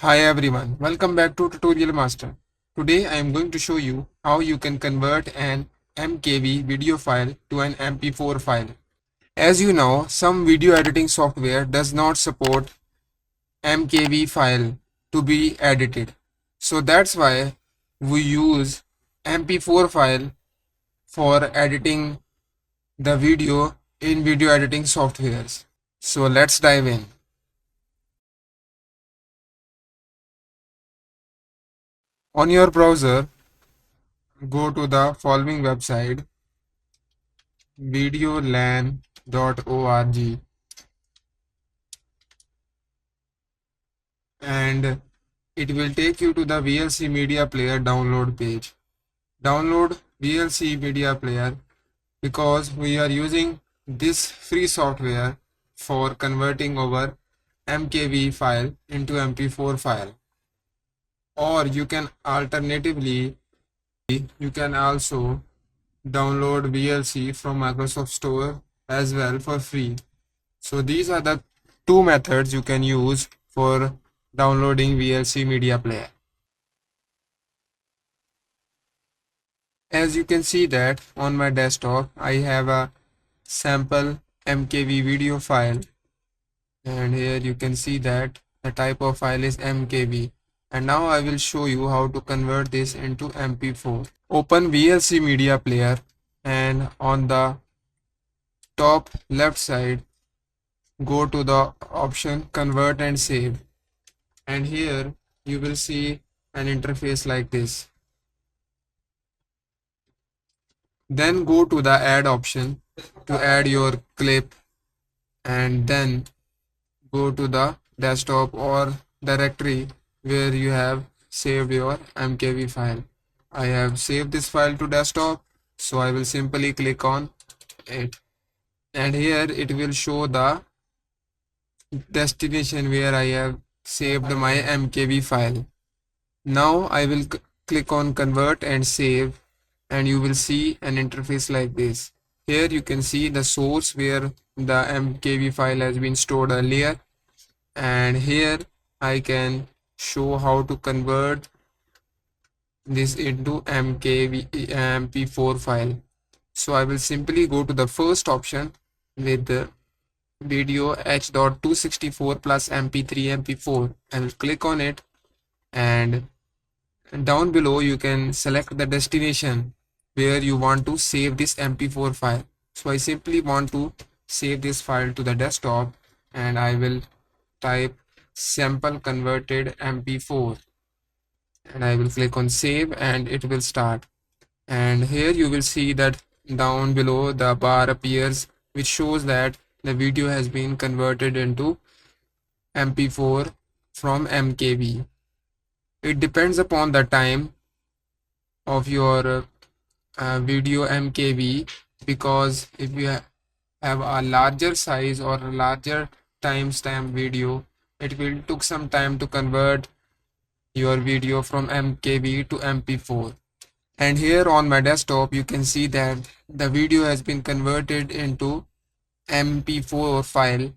Hi everyone, welcome back to Tutorial Master. Today I am going to show you how you can convert an MKV video file to an MP4 file. As you know, some video editing software does not support MKV file to be edited. So that's why we use MP4 file for editing the video in video editing softwares. So let's dive in. On your browser, go to the following website videolan.org, and it will take you to the VLC Media Player download page. Download VLC Media Player because we are using this free software for converting our MKV file into MP4 file. Or you can alternatively, you can also download VLC from Microsoft Store as well for free. So these are the two methods you can use for downloading VLC Media Player. As you can see that on my desktop, I have a sample MKV video file, and here you can see that the type of file is MKV. And now I will show you how to convert this into MP4. Open VLC Media Player, and on the top left side, go to the option Convert and Save. And here you will see an interface like this. Then go to the add option to add your clip, and then go to the desktop or directory where you have saved your MKV file. I have saved this file to desktop, so I will simply click on it, and here it will show the destination where I have saved my MKV file. Now I will click on convert and save, and you will see an interface like this. Here you can see the source where the MKV file has been stored earlier, and here I can show how to convert this into MP4 file. So I will simply go to the first option with the video H.264 plus MP3 MP4. I will click on it, and down below you can select the destination where you want to save this MP4 file. So I simply want to save this file to the desktop, and I will type sample converted MP4, and I will click on save, and it will start. And here you will see that down below the bar appears which shows that the video has been converted into MP4 from MKV. It depends upon the time of your video MKV, because if you have a larger size or a larger timestamp video, it will took some time to convert your video from MKV to MP4. And here on my desktop you can see that the video has been converted into MP4 file,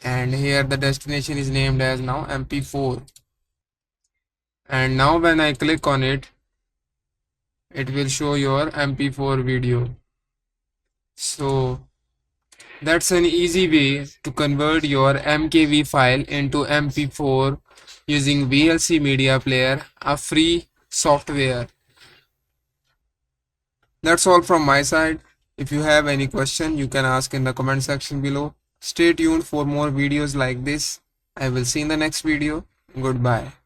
and here the destination is named as now MP4. And now when I click on it, it will show your MP4 video. So that's an easy way to convert your MKV file into MP4 using VLC Media Player, a free software. That's all from my side. If you have any question, you can ask in the comment section below. Stay tuned for more videos like this. I will see you in the next video. Goodbye.